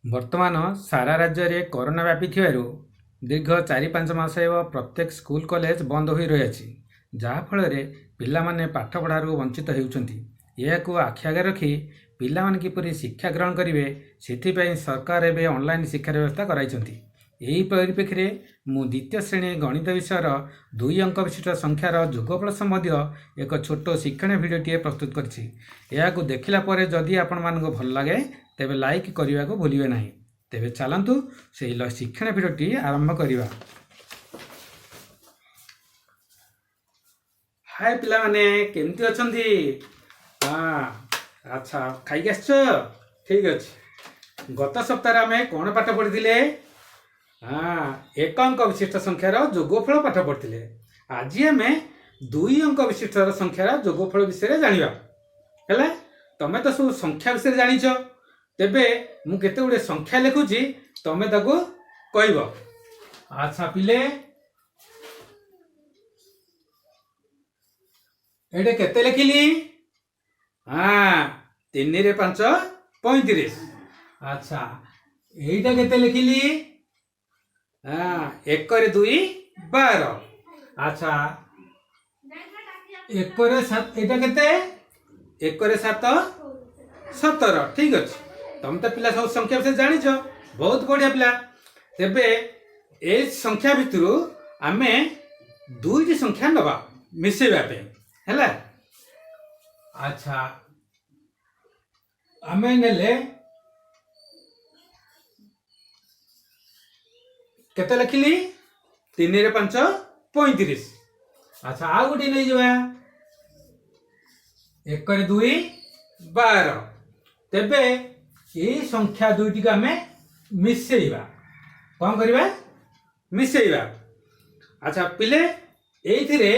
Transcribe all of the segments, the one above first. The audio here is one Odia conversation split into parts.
ବର୍ତ୍ତମାନ ସାରା ରାଜ୍ୟରେ କରୋନା ବ୍ୟାପିଥିବାରୁ ଦୀର୍ଘ 4-5 ମାସ ହେବ ପ୍ରତ୍ୟେକ ସ୍କୁଲ କଲେଜ ବନ୍ଦ ହୋଇ ରହିଅଛି, ଯାହାଫଳରେ ପିଲାମାନେ ପାଠ ପଢ଼ାରୁ ବଞ୍ଚିତ ହେଉଛନ୍ତି। ଏହାକୁ ଆଖି ଆଗରେ ରଖି ପିଲାମାନେ କିପରି ଶିକ୍ଷା ଗ୍ରହଣ କରିବେ, ସେଥିପାଇଁ ସରକାର ଏବେ ଅନଲାଇନ୍ ଶିକ୍ଷାର ବ୍ୟବସ୍ଥା କରାଇଛନ୍ତି। ଏହି ପରିପ୍ରେକ୍ଷୀରେ ମୁଁ ଦ୍ୱିତୀୟ ଶ୍ରେଣୀ ଗଣିତ ବିଷୟର 2 ଅଙ୍କ ବିଶିଷ୍ଟ ସଂଖ୍ୟାର ଯୋଗଫଳ ସମ୍ବନ୍ଧୀୟ ଏକ ଛୋଟ ଶିକ୍ଷଣୀୟ ଭିଡ଼ିଓଟିଏ ପ୍ରସ୍ତୁତ କରିଛି। ଏହାକୁ ଦେଖିଲା ପରେ ଯଦି ଆପଣମାନଙ୍କୁ ଭଲ ଲାଗେ ତେବେ ଲାଇକ୍ କରିବାକୁ ଭୁଲିବେ ନାହିଁ। ତେବେ ଚାଲନ୍ତୁ ସେହି ଶିକ୍ଷଣ ଭିଡ଼ିଓଟି ଆରମ୍ଭ କରିବା। ହାଏ ପିଲାମାନେ, କେମିତି ଅଛନ୍ତି? ଆଚ୍ଛା, ଖାଇକି ଆସିଛ? ଠିକ୍ ଅଛି। ଗତ ସପ୍ତାହରେ ଆମେ କ'ଣ ପାଠ ପଢ଼ିଥିଲେ? 1 ଅଙ୍କ ବିଶିଷ୍ଟ ସଂଖ୍ୟାର ଯୋଗଫଳ ପାଠ ପଢ଼ିଥିଲେ। ଆଜି ଆମେ 2 ଅଙ୍କ ବିଶିଷ୍ଟ ସଂଖ୍ୟାର ଯୋଗଫଳ ବିଷୟରେ ଜାଣିବା। ହେଲା, ତମେ ତ ସବୁ ସଂଖ୍ୟା ବିଷୟରେ ଜାଣିଛ। ତେବେ ମୁଁ କେତେ ଗୁଡ଼ିଏ ସଂଖ୍ୟା ଲେଖୁଛି, ତମେ ତାକୁ କହିବ। ଆଚ୍ଛା ପିଲେ, ଏଇଟା କେତେ ଲେଖିଲି? 3 ରେ 5 35। ଆଚ୍ଛା, ଏଇଟା କେତେ ଲେଖିଲି? 1 ରେ 2 12। ଆଚ୍ଛା, 1 ରେ 7, ଏଇଟା କେତେ? 1 ରେ 7 17। ଠିକ୍ ଅଛି, ତମେ ତ ପିଲା ସବୁ ସଂଖ୍ୟା ବିଷୟରେ ଜାଣିଛ, ବହୁତ ବଢ଼ିଆ ପିଲା। ତେବେ ଏ ସଂଖ୍ୟା ଭିତରୁ ଆମେ 2ଟି ସଂଖ୍ୟା ନେବା ମିଶେଇବା ପାଇଁ, ହେଲା। ଆଚ୍ଛା, ଆମେ ନେଲେ କେତେ ଲେଖିଲି? 3 ରେ 5 35। ଆଚ୍ଛା, ଆଉ ଗୋଟେ ନେଇଯିବା, 1 ରେ 2 12। ତେବେ ଏଇ ସଂଖ୍ୟା ଦୁଇଟିକୁ ଆମେ ମିଶେଇବା। କ'ଣ କରିବା? ମିଶେଇବା। ଆଚ୍ଛା ପିଲେ, ଏଇଥିରେ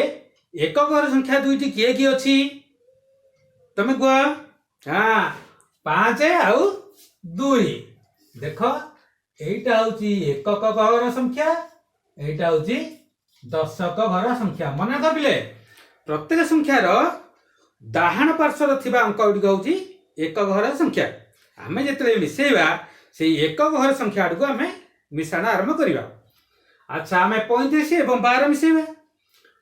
ଏକକର ସଂଖ୍ୟା ଦୁଇଟି କିଏ କିଏ ଅଛି? ତମେ କୁହ। 5 ଆଉ 2। ଦେଖ, এইটা হচ্ছে একক ঘর সংখ্যা, এইটা হচ্ছে দশক ঘর সংখ্যা। মনে রাখিলে, প্রত্যেক সংখ্যার ডাহাণ পার্শ্বর থিবা অঙ্ক গুড়িক হচ্ছে একক ঘর সংখ্যা। আমি যেতবে মিশাইবা সেই একক ঘর সংখ্যা আড়ক আমি মিশাণ আরম্ভ করা। আচ্ছা, আমি 35 এবং 12 মিশাইবা।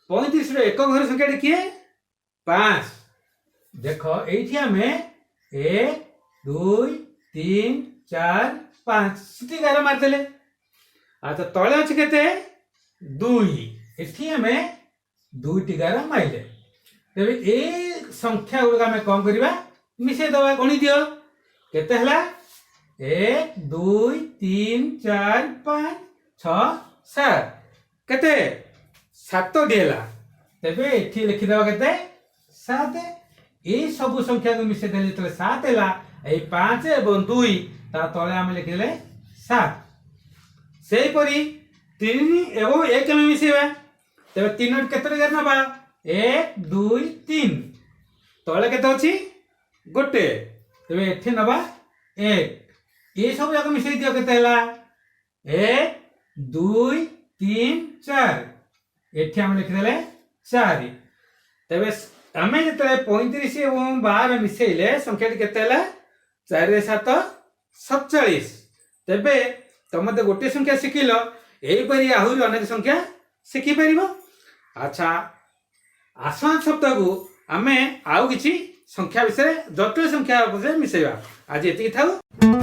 35 র একক ঘর সংখ্যাটি কিয়ে? 5। দেখ, এইটি আমি 1 2 3 4 5 ଗାର ମାରିଦେଲେ। ଆଚ୍ଛା, ତଳେ ଅଛି କେତେ? 2। ଏଠି ଆମେ 2ଟି ଗାର ମାରିଲେ। ତେବେ ଏଇ ସଂଖ୍ୟା ଗୁଡ଼ିକ ଆମେ କ'ଣ କରିବା? ମିଶେଇ ଦେବା। ଗଣି ଦିଅ, କେତେ ହେଲା? 1 2 3 4 5 6 7। କେତେ? 7ଟି ହେଲା। ତେବେ ଏଠି ଲେଖିଦେବା କେତେ? 7। এই ସବୁ ସଂଖ୍ୟାକୁ ମିଶେଇ ଦେଲେ ଯେତେବେଳେ 7 ହେଲା, এই 5 ଏବଂ 2 ତା ତଳେ ଆମେ ଲେଖିଲେ 7। ସେହିପରି 3 ଏବଂ 1 ଆମେ ମିଶେଇବା। ତେବେ 3 କେତେ ଗାର ନେବା? 1 2 3। ତଳେ କେତେ ଅଛି? 1। ତେବେ ଏଠି ନେବା 1। এই ସବୁ ଯାକ ମିଶେଇ ଦିଅ, କେତେ ହେଲା? 1 2 3 4। ଏଠି ଆମେ ଲେଖିଦେଲେ 4। ତେବେ ଆମେ ଯେତେବେଳେ 35 ଏବଂ 12 ମିଶେଇଲେ ସଂଖ୍ୟାଟି କେତେ ହେଲା? 4 ରେ 7 47। ତେବେ ତମେ ତ ଗୋଟିଏ ସଂଖ୍ୟା ଶିଖିଲ, ଏହିପରି ଆହୁରି ଅନେକ ସଂଖ୍ୟା ଶିଖିପାରିବ। ଆଚ୍ଛା, ଆସନ୍ତା ସପ୍ତାହକୁ ଆମେ ଆଉ କିଛି ସଂଖ୍ୟା ବିଷୟରେ, ଜଟିଳ ସଂଖ୍ୟା ବିଷୟରେ ମିଶେଇବା। ଆଜି ଏତିକି ଥାଉ।